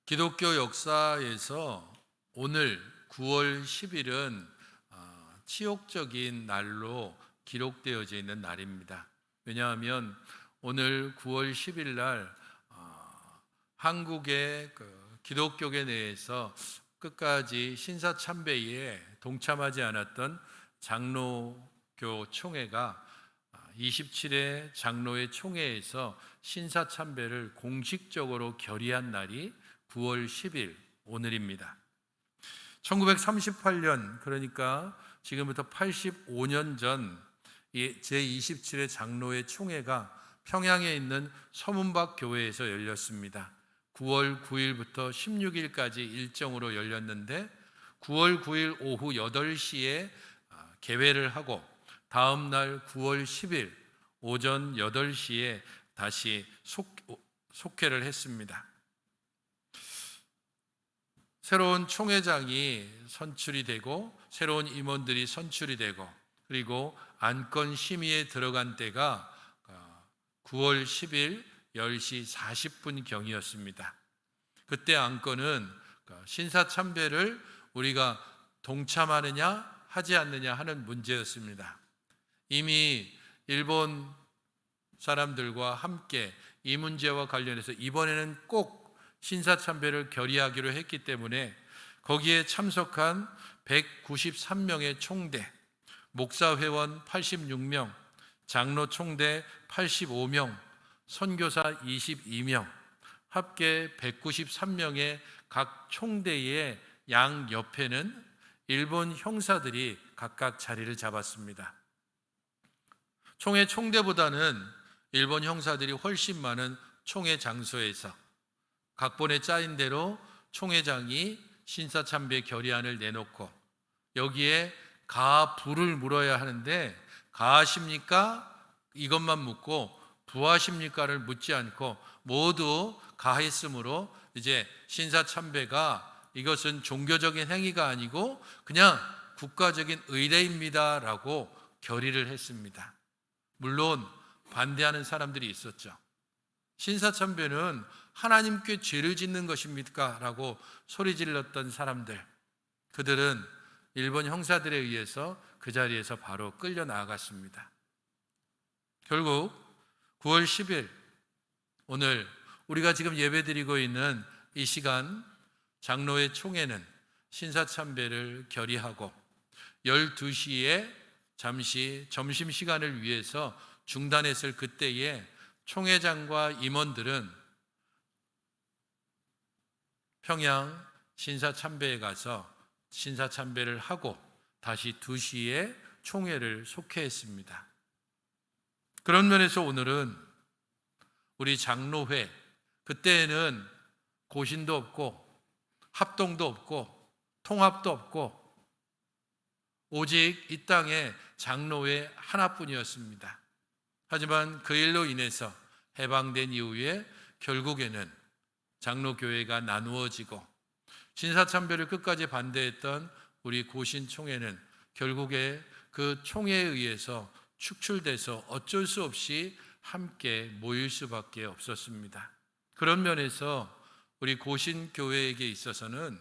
기독교 역사에서 오늘 9월 10일은 치욕적인 날로 기록되어져 있는 날입니다. 왜냐하면 오늘 9월 10일 날 한국의 기독교계 내에서 끝까지 신사참배에 동참하지 않았던 장로교 총회가 27회 장로회 총회에서 신사참배를 공식적으로 결의한 날이 9월 10일 오늘입니다. 1938년, 그러니까 지금부터 85년 전 제27회 장로회 총회가 평양에 있는 서문박 교회에서 열렸습니다. 9월 9일부터 16일까지 일정으로 열렸는데 9월 9일 오후 8시에 개회를 하고 다음 날 9월 10일 오전 8시에 다시 속회를 했습니다. 새로운 총회장이 선출이 되고 새로운 임원들이 선출이 되고 그리고 안건 심의에 들어간 때가 9월 10일 10시 40분 경이었습니다. 그때 안건은 신사참배를 우리가 동참하느냐 하지 않느냐 하는 문제였습니다. 이미 일본 사람들과 함께 이 문제와 관련해서 이번에는 꼭 신사참배를 결의하기로 했기 때문에 거기에 참석한 193명의 총대, 목사회원 86명, 장로 총대 85명, 선교사 22명, 합계 193명의 각 총대의 양 옆에는 일본 형사들이 각각 자리를 잡았습니다. 총회 총대보다는 일본 형사들이 훨씬 많은 총회 장소에서 각본에 짜인 대로 총회장이 신사참배 결의안을 내놓고 여기에 가부를 물어야 하는데 가하십니까? 이것만 묻고 부하십니까를 묻지 않고 모두 가했으므로 이제 신사참배가 이것은 종교적인 행위가 아니고 그냥 국가적인 의례입니다라고 결의를 했습니다. 물론 반대하는 사람들이 있었죠. 신사참배는 하나님께 죄를 짓는 것입니까? 라고 소리질렀던 사람들, 그들은 일본 형사들에 의해서 그 자리에서 바로 끌려 나갔습니다. 결국 9월 10일 오늘 우리가 지금 예배드리고 있는 이 시간 장로회 총회는 신사참배를 결의하고 12시에 잠시 점심시간을 위해서 중단했을 그때에 총회장과 임원들은 평양 신사참배에 가서 신사참배를 하고 다시 2시에 총회를 속회했습니다. 그런 면에서 오늘은 우리 장로회, 그때에는 고신도 없고 합동도 없고 통합도 없고 오직 이 땅에 장로회 하나뿐이었습니다. 하지만 그 일로 인해서 해방된 이후에 결국에는 장로교회가 나누어지고 신사참배를 끝까지 반대했던 우리 고신총회는 결국에 그 총회에 의해서 축출돼서 어쩔 수 없이 함께 모일 수밖에 없었습니다. 그런 면에서 우리 고신교회에게 있어서는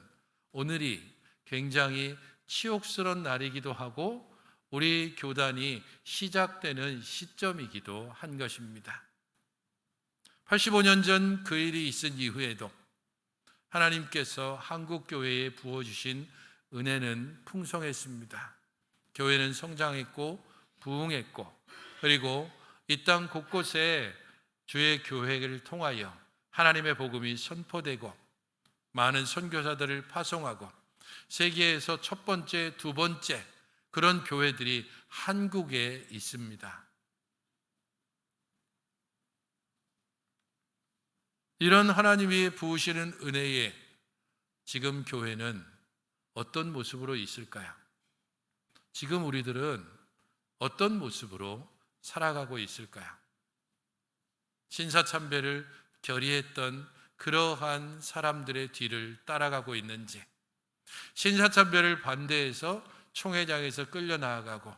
오늘이 굉장히 치욕스러운 날이기도 하고 우리 교단이 시작되는 시점이기도 한 것입니다. 85년 전 그 일이 있은 이후에도 하나님께서 한국교회에 부어주신 은혜는 풍성했습니다. 교회는 성장했고 부흥했고 그리고 이 땅 곳곳에 주의 교회를 통하여 하나님의 복음이 선포되고 많은 선교사들을 파송하고 세계에서 첫 번째, 두 번째 그런 교회들이 한국에 있습니다. 이런 하나님이 부으시는 은혜에 지금 교회는 어떤 모습으로 있을까요? 지금 우리들은 어떤 모습으로 살아가고 있을까요? 신사참배를 결의했던 그러한 사람들의 뒤를 따라가고 있는지, 신사참배를 반대해서 총회장에서 끌려 나아가고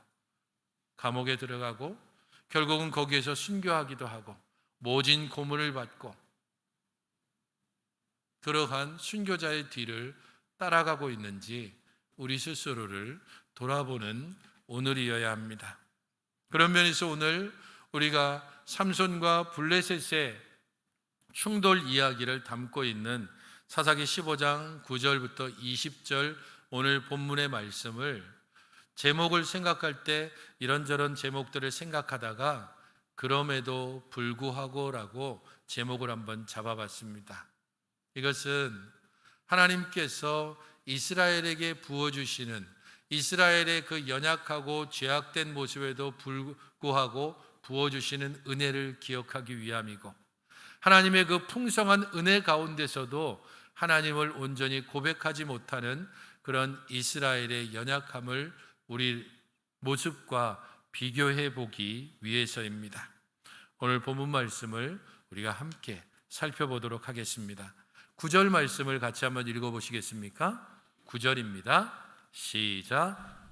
감옥에 들어가고 결국은 거기에서 순교하기도 하고 모진 고문을 받고 그러한 순교자의 뒤를 따라가고 있는지 우리 스스로를 돌아보는 오늘이어야 합니다. 그런 면에서 오늘 우리가 삼손과 블레셋의 충돌 이야기를 담고 있는 사사기 15장 9절부터 20절 오늘 본문의 말씀을 제목을 생각할 때 이런저런 제목들을 생각하다가 그럼에도 불구하고라고 제목을 한번 잡아봤습니다. 이것은 하나님께서 이스라엘에게 부어주시는 이스라엘의 그 연약하고 죄악된 모습에도 불구하고 부어주시는 은혜를 기억하기 위함이고, 하나님의 그 풍성한 은혜 가운데서도 하나님을 온전히 고백하지 못하는 그런 이스라엘의 연약함을 우리 모습과 비교해 보기 위해서입니다. 오늘 본문 말씀을 우리가 함께 살펴보도록 하겠습니다. 9절 말씀을 같이 한번 읽어보시겠습니까? 9절입니다. 시작.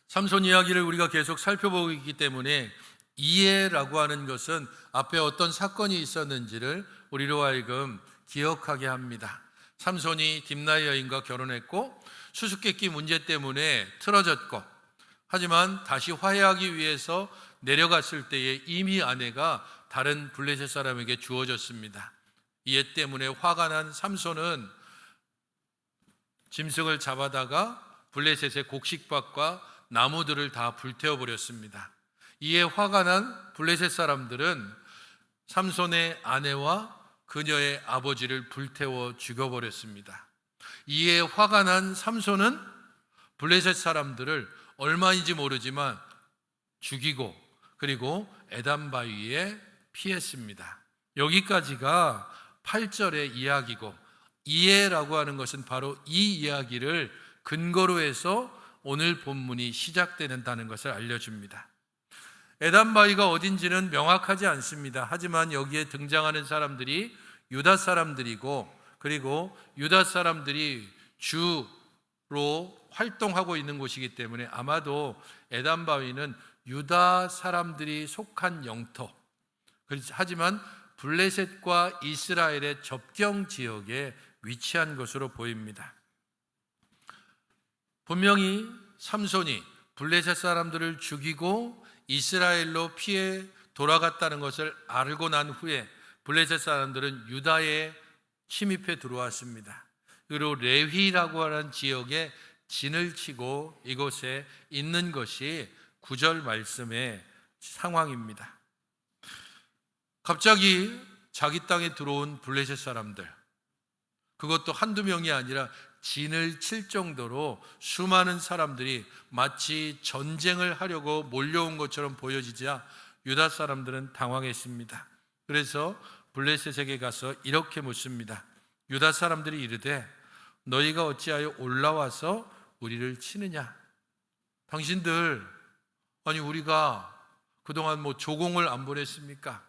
삼손 이야기를 우리가 계속 살펴보고 있기 때문에 이해라고 하는 것은 앞에 어떤 사건이 있었는지를 우리로 하여금 기억하게 합니다. 삼손이 딥나의 여인과 결혼했고 수수께끼 문제 때문에 틀어졌고, 하지만 다시 화해하기 위해서 내려갔을 때에 이미 아내가 다른 블레셋 사람에게 주어졌습니다. 이에 때문에 화가 난 삼손은 짐승을 잡아다가 블레셋의 곡식밭과 나무들을 다 불태워버렸습니다. 이에 화가 난 블레셋 사람들은 삼손의 아내와 그녀의 아버지를 불태워 죽여버렸습니다. 이에 화가 난 삼손은 블레셋 사람들을 얼마인지 모르지만 죽이고 그리고 에단 바위에 피했습니다. 여기까지가 8절의 이야기고, 이해라고 하는 것은 바로 이 이야기를 근거로 해서 오늘 본문이 시작된다는 것을 알려줍니다. 에단 바위가 어딘지는 명확하지 않습니다. 하지만 여기에 등장하는 사람들이 유다 사람들이고, 그리고 유다 사람들이 주로 활동하고 있는 곳이기 때문에 아마도 에단 바위는 유다 사람들이 속한 영토, 하지만 블레셋과 이스라엘의 접경 지역에 위치한 것으로 보입니다. 분명히 삼손이 블레셋 사람들을 죽이고 이스라엘로 피해 돌아갔다는 것을 알고 난 후에 블레셋 사람들은 유다에 침입해 들어왔습니다. 그리고 레위라고 하는 지역에 진을 치고 이곳에 있는 것이 9절 말씀의 상황입니다. 갑자기 자기 땅에 들어온 블레셋 사람들, 그것도 한두 명이 아니라 진을 칠 정도로 수많은 사람들이 마치 전쟁을 하려고 몰려온 것처럼 보여지자 유다 사람들은 당황했습니다. 그래서 블레셋에게 가서 이렇게 묻습니다. 유다 사람들이 이르되 너희가 어찌하여 올라와서 우리를 치느냐? 당신들, 아니 우리가 그동안 조공을 안 보냈습니까?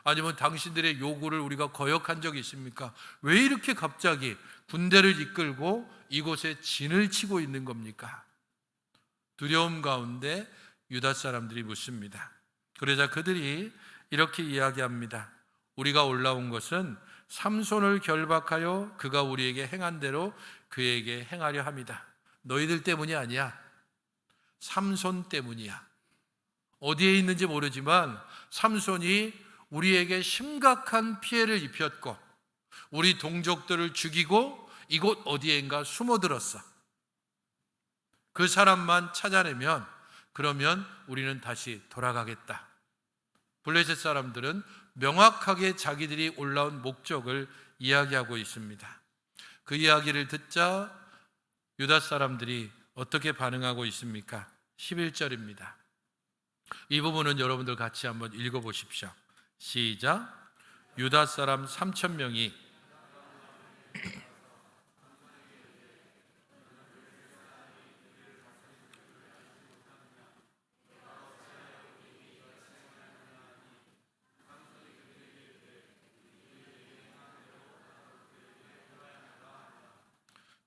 아니면 당신들의 요구를 우리가 거역한 적이 있습니까? 왜 이렇게 갑자기 군대를 이끌고 이곳에 진을 치고 있는 겁니까? 두려움 가운데 유다 사람들이 묻습니다. 그러자 그들이 이렇게 이야기합니다. 우리가 올라온 것은 삼손을 결박하여 그가 우리에게 행한 대로 그에게 행하려 함이다. 너희들 때문이 아니야. 삼손 때문이야. 어디에 있는지 모르지만 삼손이 우리에게 심각한 피해를 입혔고 우리 동족들을 죽이고 이곳 어디엔가 숨어들었어. 그 사람만 찾아내면 그러면 우리는 다시 돌아가겠다. 블레셋 사람들은 명확하게 자기들이 올라온 목적을 이야기하고 있습니다. 그 이야기를 듣자 유다 사람들이 어떻게 반응하고 있습니까? 11절입니다. 이 부분은 여러분들 같이 한번 읽어보십시오. 시작. 유다 사람 3,000명이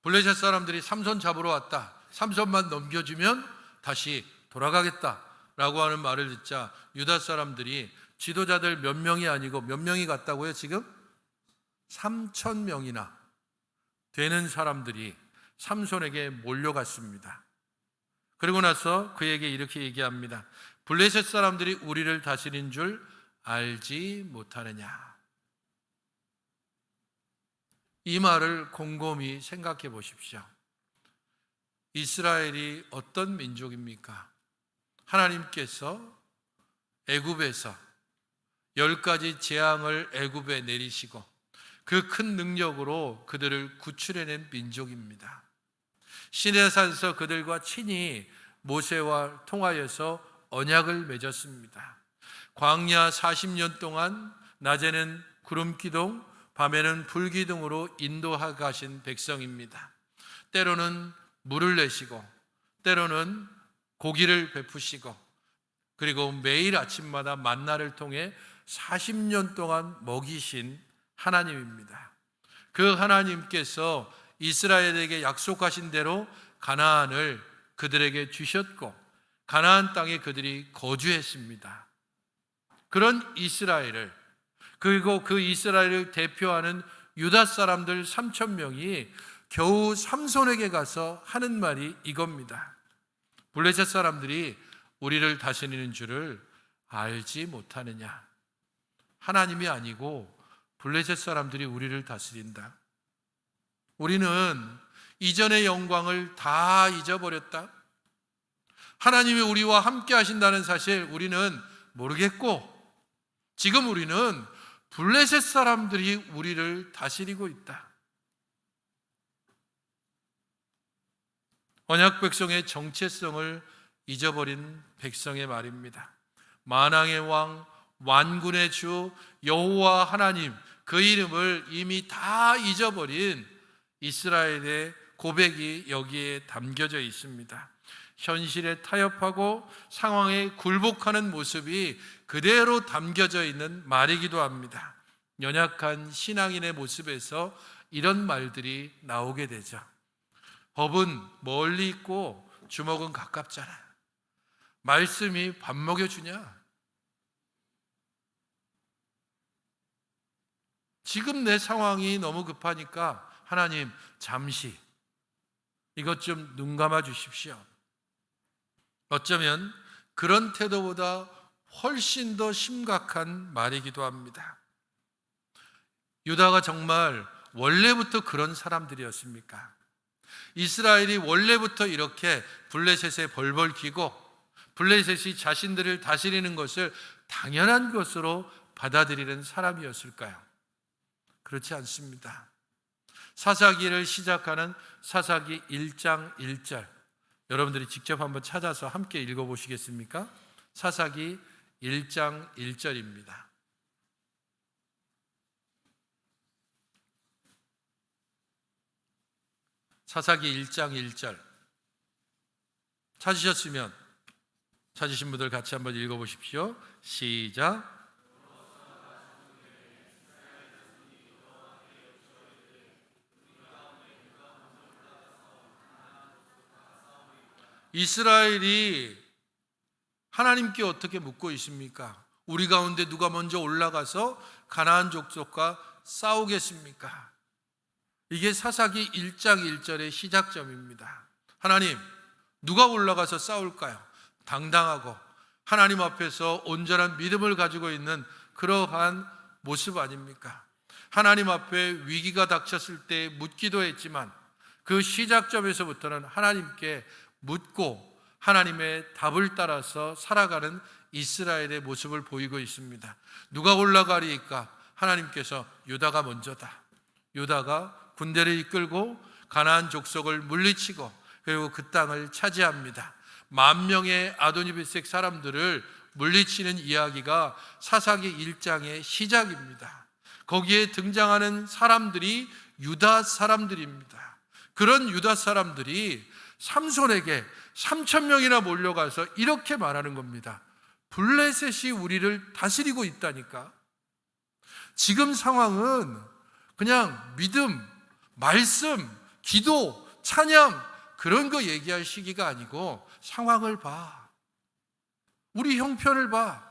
블레셋 사람들이 삼손 잡으러 왔다. 삼손만 넘겨주면 다시 돌아가겠다. 라고 하는 말을 듣자 유다 사람들이 지도자들 몇 명이 아니고 몇 명이 갔다고요? 지금 3,000명이나 되는 사람들이 삼손에게 몰려갔습니다. 그리고 나서 그에게 이렇게 얘기합니다. 블레셋 사람들이 우리를 다스린 줄 알지 못하느냐. 이 말을 곰곰이 생각해 보십시오. 이스라엘이 어떤 민족입니까? 하나님께서 애굽에서 10가지 재앙을 애굽에 내리시고 그 큰 능력으로 그들을 구출해낸 민족입니다. 시내산에서 그들과 친히 모세와 통하여서 언약을 맺었습니다. 광야 40년 동안 낮에는 구름 기둥, 밤에는 불 기둥으로 인도하 가신 백성입니다. 때로는 물을 내시고 때로는 고기를 베푸시고 그리고 매일 아침마다 만나를 통해 40년 동안 먹이신 하나님입니다. 그 하나님께서 이스라엘에게 약속하신 대로 가나안을 그들에게 주셨고 가나안 땅에 그들이 거주했습니다. 그런 이스라엘을 그리고 그 이스라엘을 대표하는 유다 사람들 3,000명이 겨우 삼손에게 가서 하는 말이 이겁니다. 블레셋 사람들이 우리를 다스리는 줄을 알지 못하느냐. 하나님이 아니고 블레셋 사람들이 우리를 다스린다. 우리는 이전의 영광을 다 잊어버렸다. 하나님이 우리와 함께 하신다는 사실 우리는 모르겠고 지금 우리는 블레셋 사람들이 우리를 다스리고 있다. 언약 백성의 정체성을 잊어버린 백성의 말입니다. 만왕의 왕, 완군의 주 여호와 하나님, 그 이름을 이미 다 잊어버린 이스라엘의 고백이 여기에 담겨져 있습니다. 현실에 타협하고 상황에 굴복하는 모습이 그대로 담겨져 있는 말이기도 합니다. 연약한 신앙인의 모습에서 이런 말들이 나오게 되죠. 법은 멀리 있고 주먹은 가깝잖아. 말씀이 밥 먹여주냐? 지금 내 상황이 너무 급하니까 하나님 잠시 이것 좀 눈 감아 주십시오. 어쩌면 그런 태도보다 훨씬 더 심각한 말이기도 합니다. 유다가 정말 원래부터 그런 사람들이었습니까? 이스라엘이 원래부터 이렇게 블레셋에 벌벌 기고 블레셋이 자신들을 다스리는 것을 당연한 것으로 받아들이는 사람이었을까요? 그렇지 않습니다. 사사기를 시작하는 사사기 1장 1절 여러분들이 직접 한번 찾아서 함께 읽어보시겠습니까? 사사기 1장 1절입니다. 사사기 1장 1절 찾으셨으면 찾으신 분들 같이 한번 읽어보십시오. 시작. 이스라엘이 하나님께 어떻게 묻고 있습니까? 우리 가운데 누가 먼저 올라가서 가나안 족속과 싸우겠습니까? 이게 사사기 1장 1절의 시작점입니다. 하나님, 누가 올라가서 싸울까요? 당당하고 하나님 앞에서 온전한 믿음을 가지고 있는 그러한 모습 아닙니까? 하나님 앞에 위기가 닥쳤을 때 묻기도 했지만 그 시작점에서부터는 하나님께 묻고 하나님의 답을 따라서 살아가는 이스라엘의 모습을 보이고 있습니다. 누가 올라가리까? 하나님께서 유다가 먼저다. 유다가 군대를 이끌고 가나안 족속을 물리치고 그리고 그 땅을 차지합니다. 10,000명의 아도니베색 사람들을 물리치는 이야기가 사사기 1장의 시작입니다. 거기에 등장하는 사람들이 유다 사람들입니다. 그런 유다 사람들이 삼손에게 3,000명이나 몰려가서 이렇게 말하는 겁니다. 블레셋이 우리를 다스리고 있다니까. 지금 상황은 그냥 믿음, 말씀, 기도, 찬양 그런 거 얘기할 시기가 아니고 상황을 봐. 우리 형편을 봐.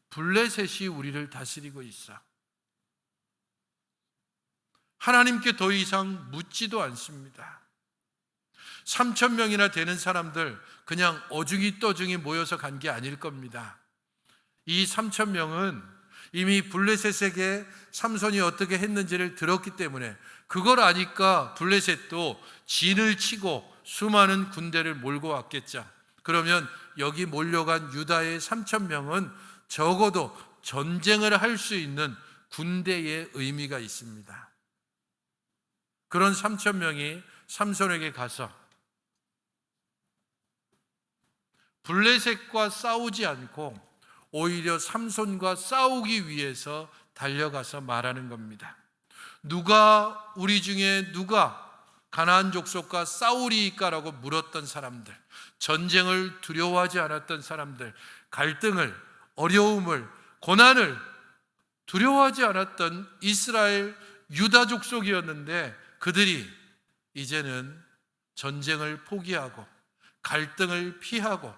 블레셋이 우리를 다스리고 있어. 하나님께 더 이상 묻지도 않습니다. 3,000명이나 되는 사람들 그냥 어중이 떠중이 모여서 간 게 아닐 겁니다. 이 3,000명은 이미 블레셋에게 삼손이 어떻게 했는지를 들었기 때문에 그걸 아니까 블레셋도 진을 치고 수많은 군대를 몰고 왔겠죠. 그러면 여기 몰려간 유다의 3,000명은 적어도 전쟁을 할 수 있는 군대의 의미가 있습니다. 그런 3,000명이 삼손에게 가서 블레셋과 싸우지 않고 오히려 삼손과 싸우기 위해서 달려가서 말하는 겁니다. 우리 중에 누가 가나안 족속과 싸우리이까라고 물었던 사람들, 전쟁을 두려워하지 않았던 사람들, 갈등을, 어려움을, 고난을 두려워하지 않았던 이스라엘 유다 족속이었는데 그들이 이제는 전쟁을 포기하고 갈등을 피하고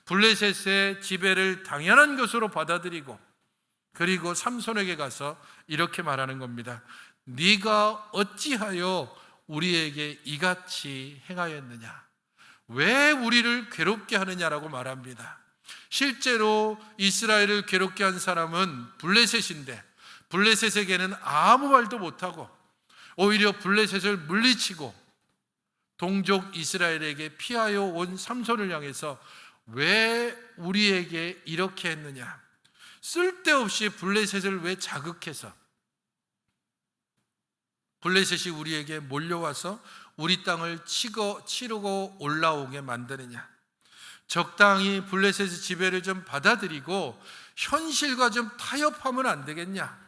블레셋의 지배를 당연한 것으로 받아들이고 그리고 삼손에게 가서 이렇게 말하는 겁니다. 네가 어찌하여 우리에게 이같이 행하였느냐? 왜 우리를 괴롭게 하느냐라고 말합니다. 실제로 이스라엘을 괴롭게 한 사람은 블레셋인데 블레셋에게는 아무 말도 못하고 오히려 블레셋을 물리치고 동족 이스라엘에게 피하여 온 삼손을 향해서 왜 우리에게 이렇게 했느냐? 쓸데없이 블레셋을 왜 자극해서 블레셋이 우리에게 몰려와서 우리 땅을 치르고 올라오게 만드느냐? 적당히 블레셋의 지배를 좀 받아들이고 현실과 좀 타협하면 안 되겠냐?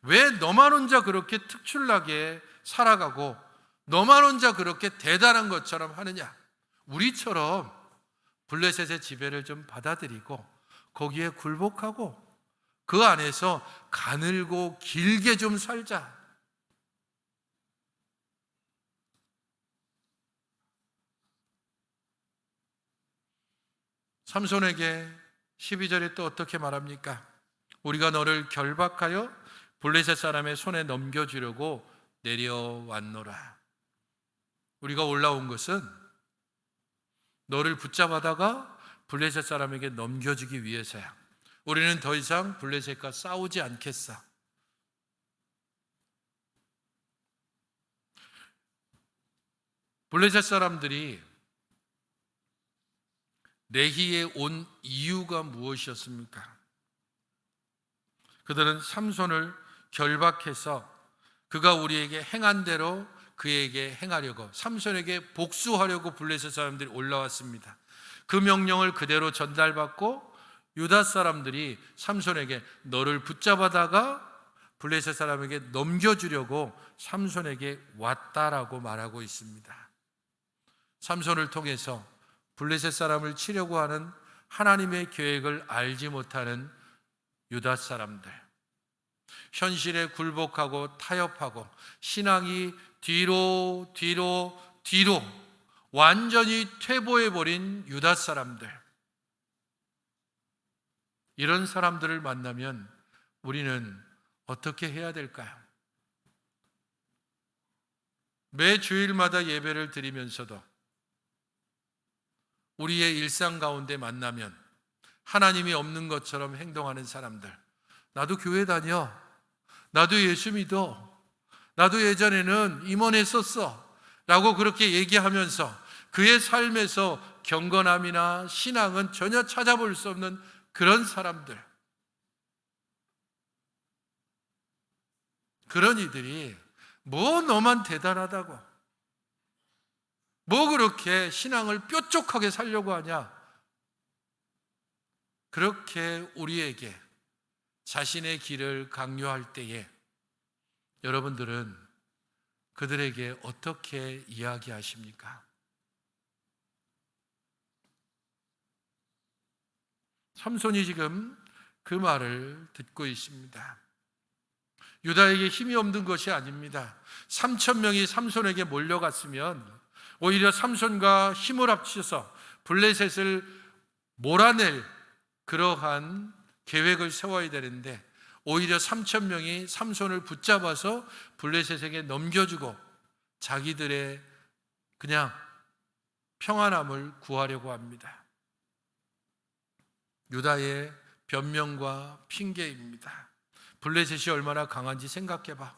왜 너만 혼자 그렇게 특출나게 살아가고 너만 혼자 그렇게 대단한 것처럼 하느냐? 우리처럼 블레셋의 지배를 좀 받아들이고 거기에 굴복하고 그 안에서 가늘고 길게 좀 살자. 삼손에게 12절에 또 어떻게 말합니까? 우리가 너를 결박하여 블레셋 사람의 손에 넘겨주려고 내려왔노라. 우리가 올라온 것은 너를 붙잡아다가 블레셋 사람에게 넘겨주기 위해서야. 우리는 더 이상 블레셋과 싸우지 않겠어. 블레셋 사람들이 레히에 온 이유가 무엇이었습니까? 그들은 삼손을 결박해서 그가 우리에게 행한 대로 그에게 행하려고, 삼손에게 복수하려고 블레셋 사람들이 올라왔습니다. 그 명령을 그대로 전달받고 유다 사람들이 삼손에게 너를 붙잡아다가 블레셋 사람에게 넘겨주려고 삼손에게 왔다라고 말하고 있습니다. 삼손을 통해서 블레셋 사람을 치려고 하는 하나님의 계획을 알지 못하는 유다 사람들, 현실에 굴복하고 타협하고 신앙이 뒤로 완전히 퇴보해버린 유다 사람들, 이런 사람들을 만나면 우리는 어떻게 해야 될까요? 매 주일마다 예배를 드리면서도 우리의 일상 가운데 만나면 하나님이 없는 것처럼 행동하는 사람들, 나도 교회 다녀, 나도 예수 믿어, 나도 예전에는 임원했었어 라고 그렇게 얘기하면서 그의 삶에서 경건함이나 신앙은 전혀 찾아볼 수 없는 그런 사람들, 그런 이들이 뭐 너만 대단하다고, 뭐 그렇게 신앙을 뾰족하게 살려고 하냐, 그렇게 우리에게 자신의 길을 강요할 때에 여러분들은 그들에게 어떻게 이야기하십니까? 삼손이 지금 그 말을 듣고 있습니다. 유다에게 힘이 없는 것이 아닙니다. 3,000명이 삼손에게 몰려갔으면 오히려 삼손과 힘을 합쳐서 블레셋을 몰아낼 그러한 계획을 세워야 되는데 오히려 3천 명이 삼손을 붙잡아서 블레셋에게 넘겨주고 자기들의 그냥 평안함을 구하려고 합니다. 유다의 변명과 핑계입니다. 블레셋이 얼마나 강한지 생각해봐.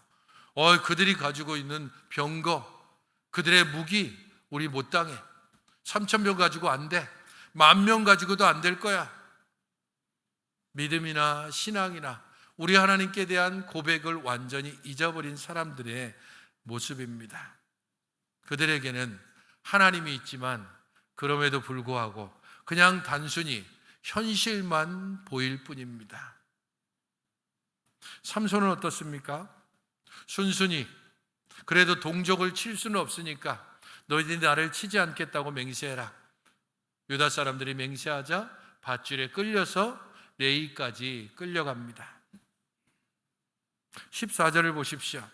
그들이 가지고 있는 병거, 그들의 무기 우리 못 당해. 3천 명 가지고 안 돼. 10,000명 가지고도 안 될 거야. 믿음이나 신앙이나 우리 하나님께 대한 고백을 완전히 잊어버린 사람들의 모습입니다. 그들에게는 하나님이 있지만 그럼에도 불구하고 그냥 단순히 현실만 보일 뿐입니다. 삼손은 어떻습니까? 순순히 그래도 동족을 칠 수는 없으니까 너희들이 나를 치지 않겠다고 맹세해라. 유다 사람들이 맹세하자 밧줄에 끌려서 레이까지 끌려갑니다. 14절을 보십시오.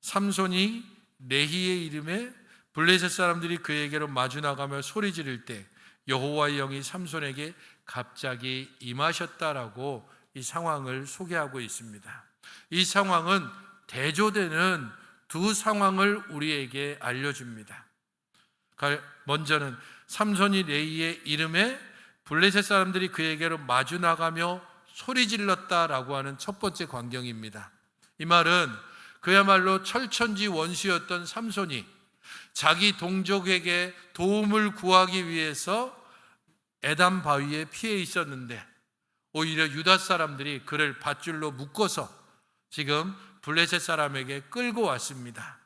삼손이 레히의 이름에 블레셋 사람들이 그에게로 마주 나가며 소리 지를 때 여호와의 영이 삼손에게 갑자기 임하셨다라고 이 상황을 소개하고 있습니다. 이 상황은 대조되는 두 상황을 우리에게 알려줍니다. 먼저는 삼손이 레이의 이름에 블레셋 사람들이 그에게로 마주 나가며 소리 질렀다라고 하는 첫 번째 광경입니다. 이 말은 그야말로 철천지 원수였던 삼손이 자기 동족에게 도움을 구하기 위해서 에담 바위에 피해 있었는데 오히려 유다 사람들이 그를 밧줄로 묶어서 지금 블레셋 사람에게 끌고 왔습니다.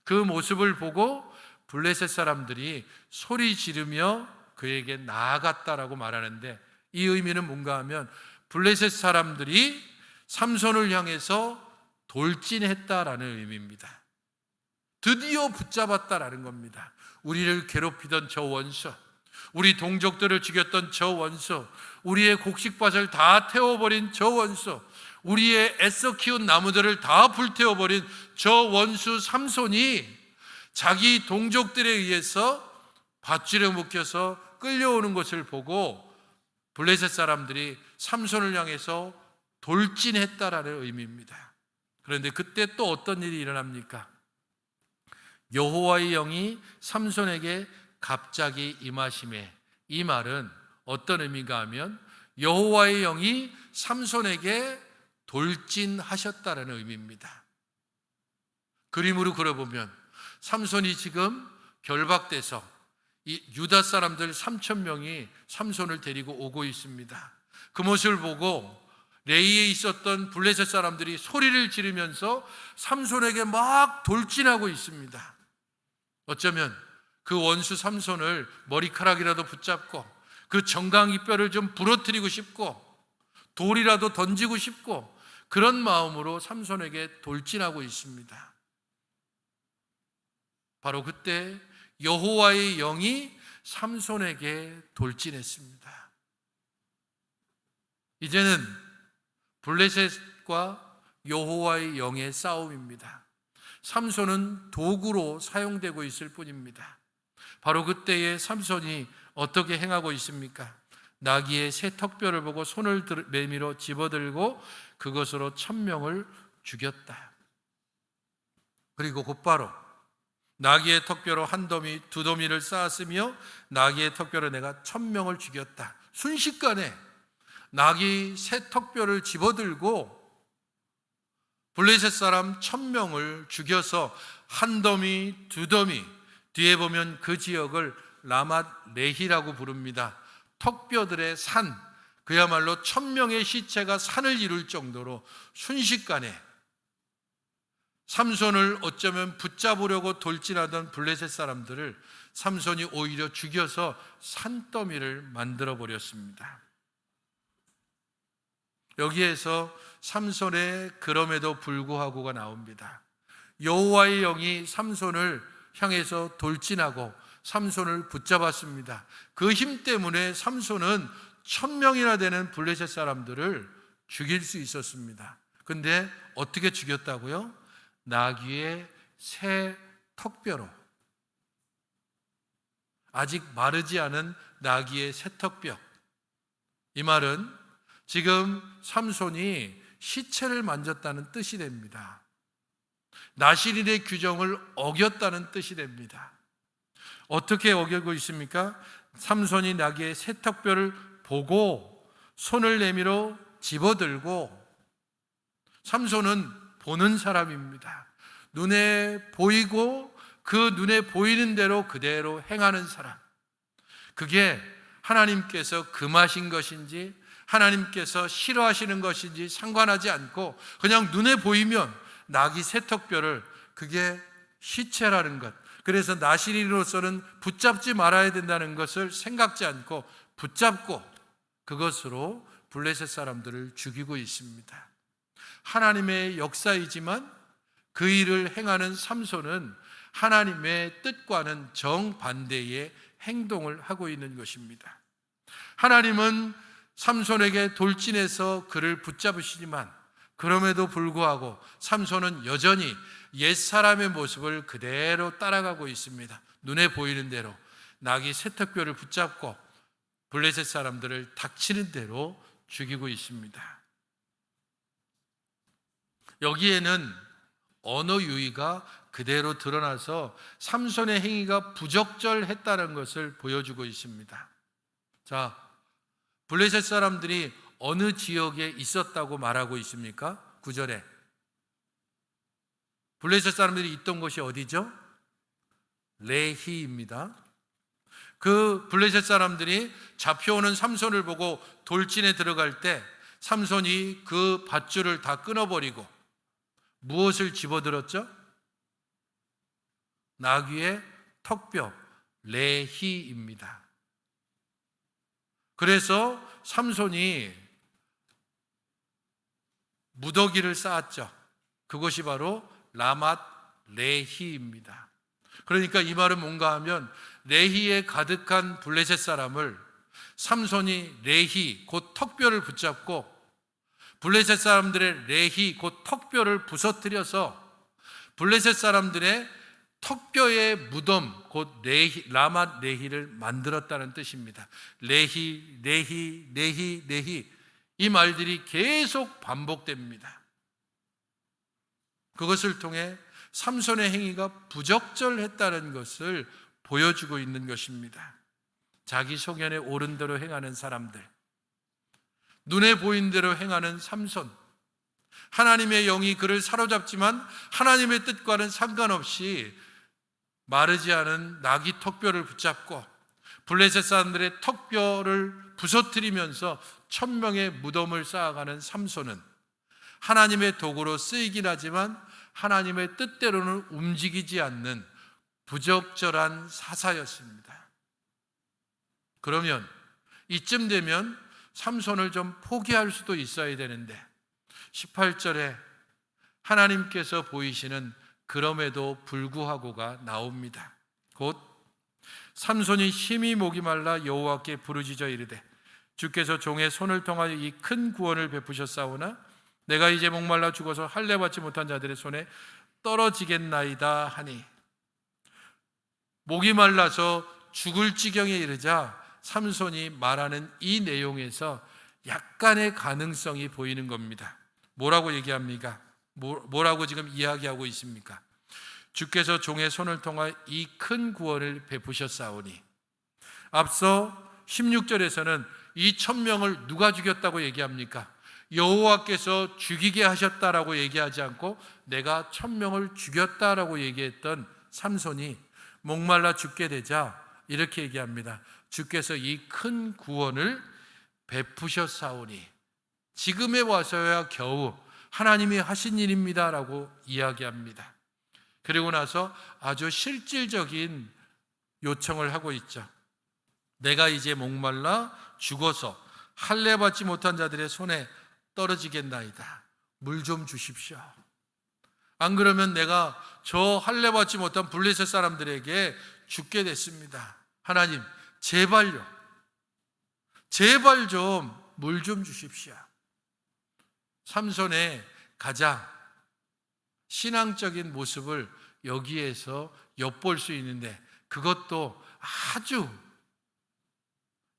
그 모습을 보고 블레셋 사람들이 소리 지르며 그에게 나아갔다라고 말하는데 이 의미는 뭔가 하면 블레셋 사람들이 삼손을 향해서 돌진했다라는 의미입니다. 드디어 붙잡았다라는 겁니다. 우리를 괴롭히던 저 원수, 우리 동족들을 죽였던 저 원수, 우리의 곡식밭을 다 태워버린 저 원수, 우리의 애써 키운 나무들을 다 불태워버린 저 원수 삼손이 자기 동족들에 의해서 밧줄에 묶여서 끌려오는 것을 보고 블레셋 사람들이 삼손을 향해서 돌진했다라는 의미입니다. 그런데 그때 또 어떤 일이 일어납니까? 여호와의 영이 삼손에게 갑자기 임하심에, 이 말은 어떤 의미가 하면 여호와의 영이 삼손에게 돌진하셨다라는 의미입니다. 그림으로 그려보면 삼손이 지금 결박돼서 이 유다 사람들 3,000명이 삼손을 데리고 오고 있습니다. 그 모습을 보고 레이에 있었던 블레셋 사람들이 소리를 지르면서 삼손에게 막 돌진하고 있습니다. 어쩌면 그 원수 삼손을 머리카락이라도 붙잡고 그 정강이뼈를 좀 부러뜨리고 싶고 돌이라도 던지고 싶고 그런 마음으로 삼손에게 돌진하고 있습니다. 바로 그때 여호와의 영이 삼손에게 돌진했습니다. 이제는 블레셋과 여호와의 영의 싸움입니다. 삼손은 도구로 사용되고 있을 뿐입니다. 바로 그때에 삼손이 어떻게 행하고 있습니까? 나귀의 새 턱뼈를 보고 손을 내밀어 집어들고 그것으로 1,000명을 죽였다. 그리고 곧바로 나귀의 턱뼈로 한 더미, 두 더미를 쌓았으며 나귀의 턱뼈로 내가 1,000명을 죽였다. 순식간에 나귀 새 턱뼈를 집어들고 블레셋 사람 1,000명을 죽여서 한 더미, 두 더미, 뒤에 보면 그 지역을 라맛 레히라고 부릅니다. 턱뼈들의 산, 그야말로 1,000명의 시체가 산을 이룰 정도로 순식간에 삼손을 어쩌면 붙잡으려고 돌진하던 블레셋 사람들을 삼손이 오히려 죽여서 산더미를 만들어 버렸습니다. 여기에서 삼손의 그럼에도 불구하고가 나옵니다. 여호와의 영이 삼손을 향해서 돌진하고 삼손을 붙잡았습니다. 그 힘 때문에 삼손은 1,000명이나 되는 블레셋 사람들을 죽일 수 있었습니다. 근데 어떻게 죽였다고요? 나귀의 새 턱뼈로. 아직 마르지 않은 나귀의 세턱뼈. 이 말은 지금 삼손이 시체를 만졌다는 뜻이 됩니다. 나실인의 규정을 어겼다는 뜻이 됩니다. 어떻게 어기고 있습니까? 삼손이 나귀의 세턱뼈를 보고 손을 내밀어 집어들고, 삼손은 보는 사람입니다. 눈에 보이고 그 눈에 보이는 대로 그대로 행하는 사람. 그게 하나님께서 금하신 것인지 하나님께서 싫어하시는 것인지 상관하지 않고 그냥 눈에 보이면 나귀 세턱뼈를, 그게 시체라는 것, 그래서 나실인으로서는 붙잡지 말아야 된다는 것을 생각지 않고 붙잡고 그것으로 블레셋 사람들을 죽이고 있습니다. 하나님의 역사이지만 그 일을 행하는 삼손은 하나님의 뜻과는 정반대의 행동을 하고 있는 것입니다. 하나님은 삼손에게 돌진해서 그를 붙잡으시지만 그럼에도 불구하고 삼손은 여전히 옛사람의 모습을 그대로 따라가고 있습니다. 눈에 보이는 대로 나귀 세턱뼈를 붙잡고 블레셋 사람들을 닥치는 대로 죽이고 있습니다. 여기에는 언어 유희가 그대로 드러나서 삼손의 행위가 부적절했다는 것을 보여주고 있습니다. 자, 블레셋 사람들이 어느 지역에 있었다고 말하고 있습니까? 9절에 블레셋 사람들이 있던 곳이 어디죠? 레히입니다. 그 블레셋 사람들이 잡혀오는 삼손을 보고 돌진에 들어갈 때 삼손이 그 밧줄을 다 끊어버리고 무엇을 집어들었죠? 나귀의 턱뼈, 레히입니다. 그래서 삼손이 무더기를 쌓았죠. 그것이 바로 라맛 레히입니다. 그러니까 이 말은 뭔가 하면 레히에 가득한 블레셋 사람을 삼손이 레히 곧 턱뼈를 붙잡고 블레셋 사람들의 레히 곧 턱뼈를 부서뜨려서 블레셋 사람들의 턱뼈의 무덤 곧 레히, 라맛 레히를 만들었다는 뜻입니다. 레히, 레히, 레히, 레히, 이 말들이 계속 반복됩니다. 그것을 통해 삼손의 행위가 부적절했다는 것을 보여주고 있는 것입니다. 자기 소견에 옳은 대로 행하는 사람들, 눈에 보인 대로 행하는 삼손, 하나님의 영이 그를 사로잡지만 하나님의 뜻과는 상관없이 마르지 않은 나귀 턱뼈를 붙잡고 블레셋 사람들의 턱뼈를 부서뜨리면서 1000명의 무덤을 쌓아가는 삼손은 하나님의 도구로 쓰이긴 하지만 하나님의 뜻대로는 움직이지 않는 부적절한 사사였습니다. 그러면 이쯤 되면 삼손을 좀 포기할 수도 있어야 되는데 18절에 하나님께서 보이시는 그럼에도 불구하고가 나옵니다. 곧 삼손이 심히 목이 말라 여호와께 부르짖어 이르되 주께서 종의 손을 통하여 이 큰 구원을 베푸셨사오나 내가 이제 목말라 죽어서 할례 받지 못한 자들의 손에 떨어지겠나이다 하니, 목이 말라서 죽을 지경에 이르자 삼손이 말하는 이 내용에서 약간의 가능성이 보이는 겁니다. 뭐라고 얘기합니까? 뭐라고 지금 이야기하고 있습니까? 주께서 종의 손을 통하여 이 큰 구원을 베푸셨사오니, 앞서 16절에서는 이 1000명을 누가 죽였다고 얘기합니까? 여호와께서 죽이게 하셨다라고 얘기하지 않고 내가 1000명을 죽였다라고 얘기했던 삼손이 목말라 죽게 되자 이렇게 얘기합니다. 주께서 이 큰 구원을 베푸셨사오니, 지금에 와서야 겨우 하나님이 하신 일입니다라고 이야기합니다. 그리고 나서 아주 실질적인 요청을 하고 있죠. 내가 이제 목말라 죽어서 할례 받지 못한 자들의 손에 떨어지겠나이다. 물 좀 주십시오. 안 그러면 내가 저 할례 받지 못한 블레셋 사람들에게 죽게 됐습니다. 하나님, 제발요. 제발 좀 물 좀 주십시오. 삼손의 가장 신앙적인 모습을 여기에서 엿볼 수 있는데, 그것도 아주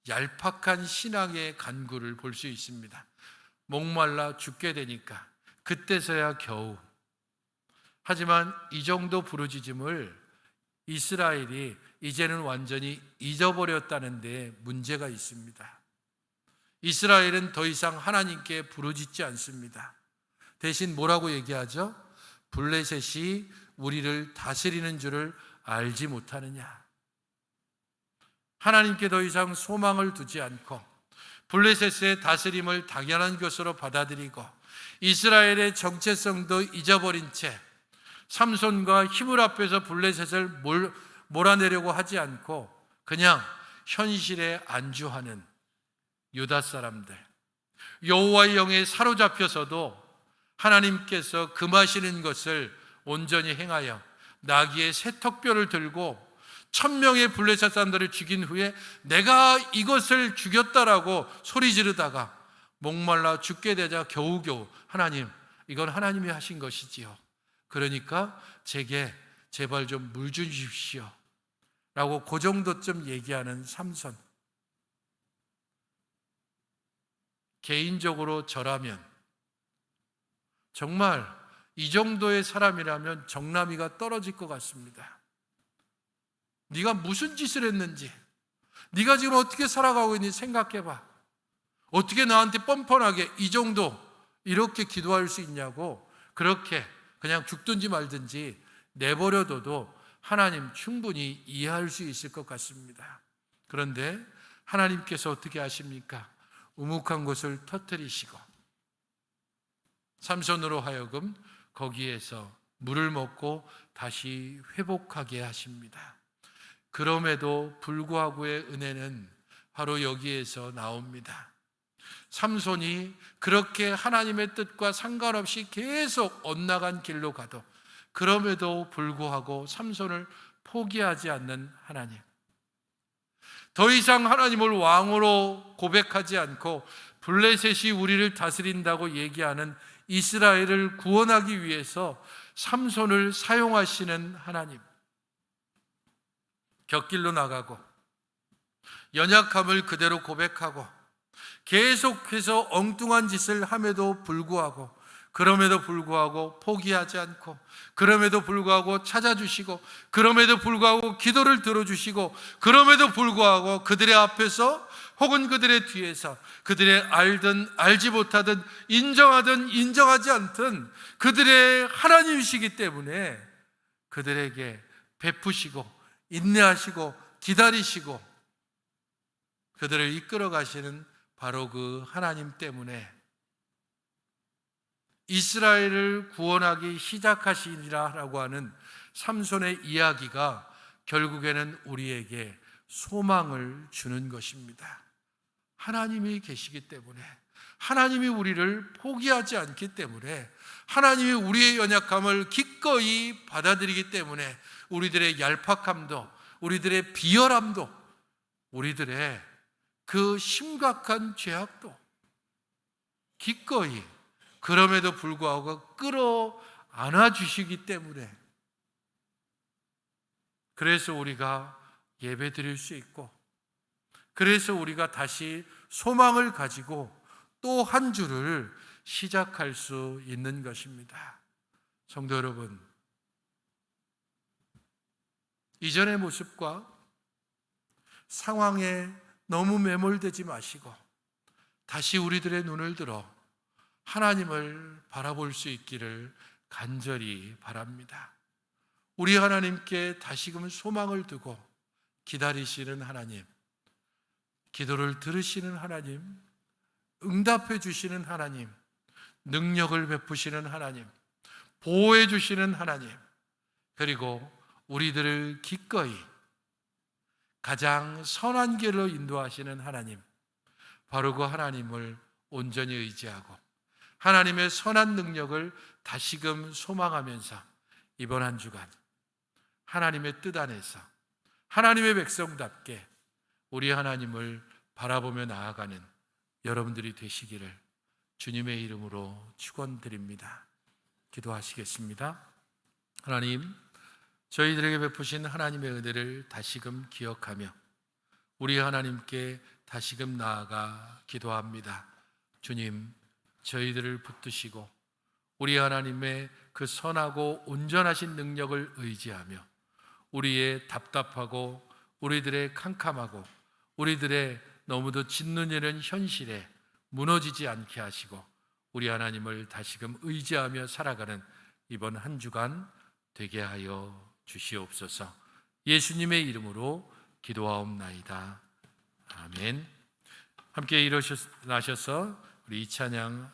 얄팍한 신앙의 간구를 볼 수 있습니다. 목말라 죽게 되니까 그때서야 겨우. 하지만 이 정도 부르짖음을 이스라엘이 이제는 완전히 잊어버렸다는 데 문제가 있습니다. 이스라엘은 더 이상 하나님께 부르짖지 않습니다. 대신 뭐라고 얘기하죠? 블레셋이 우리를 다스리는 줄을 알지 못하느냐. 하나님께 더 이상 소망을 두지 않고 블레셋의 다스림을 당연한 것으로 받아들이고 이스라엘의 정체성도 잊어버린 채 삼손과 히브리 앞에서 블레셋을 몰아내려고 하지 않고 그냥 현실에 안주하는 유다 사람들, 여호와의 영에 사로잡혀서도 하나님께서 금하시는 것을 온전히 행하여 나귀의 새턱뼈를 들고 1000명의 블레셋 사람들을 죽인 후에 내가 이것을 죽였다라고 소리 지르다가 목말라 죽게 되자 겨우겨우 하나님, 이건 하나님이 하신 것이지요. 그러니까 제게 제발 좀 물 주십시오 라고 그 정도쯤 얘기하는 삼손. 개인적으로 저라면 정말 이 정도의 사람이라면 정남이가 떨어질 것 같습니다. 네가 무슨 짓을 했는지, 네가 지금 어떻게 살아가고 있는지 생각해봐. 어떻게 나한테 뻔뻔하게 이 정도 이렇게 기도할 수 있냐고. 그렇게 그냥 죽든지 말든지 내버려둬도 하나님 충분히 이해할 수 있을 것 같습니다. 그런데 하나님께서 어떻게 하십니까? 우묵한 곳을 터뜨리시고 삼손으로 하여금 거기에서 물을 먹고 다시 회복하게 하십니다. 그럼에도 불구하고의 은혜는 바로 여기에서 나옵니다. 삼손이 그렇게 하나님의 뜻과 상관없이 계속 엇나간 길로 가도 그럼에도 불구하고 삼손을 포기하지 않는 하나님, 더 이상 하나님을 왕으로 고백하지 않고 블레셋이 우리를 다스린다고 얘기하는 이스라엘을 구원하기 위해서 삼손을 사용하시는 하나님, 곁길로 나가고 연약함을 그대로 고백하고 계속해서 엉뚱한 짓을 함에도 불구하고 그럼에도 불구하고 포기하지 않고 그럼에도 불구하고 찾아주시고 그럼에도 불구하고 기도를 들어주시고 그럼에도 불구하고 그들의 앞에서 혹은 그들의 뒤에서 그들의 알든 알지 못하든 인정하든 인정하지 않든 그들의 하나님이시기 때문에 그들에게 베푸시고 인내하시고 기다리시고 그들을 이끌어 가시는 바로 그 하나님 때문에 이스라엘을 구원하기 시작하시리라라고 하는 삼손의 이야기가 결국에는 우리에게 소망을 주는 것입니다. 하나님이 계시기 때문에, 하나님이 우리를 포기하지 않기 때문에, 하나님이 우리의 연약함을 기꺼이 받아들이기 때문에 우리들의 얄팍함도, 우리들의 비열함도, 우리들의 그 심각한 죄악도 기꺼이 그럼에도 불구하고 끌어안아 주시기 때문에, 그래서 우리가 예배 드릴 수 있고, 그래서 우리가 다시 소망을 가지고 또 한 주를 시작할 수 있는 것입니다. 성도 여러분, 이전의 모습과 상황에 너무 매몰되지 마시고 다시 우리들의 눈을 들어 하나님을 바라볼 수 있기를 간절히 바랍니다. 우리 하나님께 다시금 소망을 두고 기다리시는 하나님, 기도를 들으시는 하나님, 응답해 주시는 하나님, 능력을 베푸시는 하나님, 보호해 주시는 하나님, 그리고 우리들을 기꺼이 가장 선한 길로 인도하시는 하나님, 바로 그 하나님을 온전히 의지하고 하나님의 선한 능력을 다시금 소망하면서 이번 한 주간 하나님의 뜻 안에서 하나님의 백성답게 우리 하나님을 바라보며 나아가는 여러분들이 되시기를 주님의 이름으로 축원드립니다. 기도하시겠습니다. 하나님, 저희들에게 베푸신 하나님의 은혜를 다시금 기억하며 우리 하나님께 다시금 나아가 기도합니다. 주님, 저희들을 붙드시고 우리 하나님의 그 선하고 온전하신 능력을 의지하며 우리의 답답하고 우리들의 캄캄하고 우리들의 너무도 짓눌리는 현실에 무너지지 않게 하시고 우리 하나님을 다시금 의지하며 살아가는 이번 한 주간 되게 하여 주시옵소서. 예수님의 이름으로 기도하옵나이다. 아멘. 함께 일어나셔서 우리 이 찬양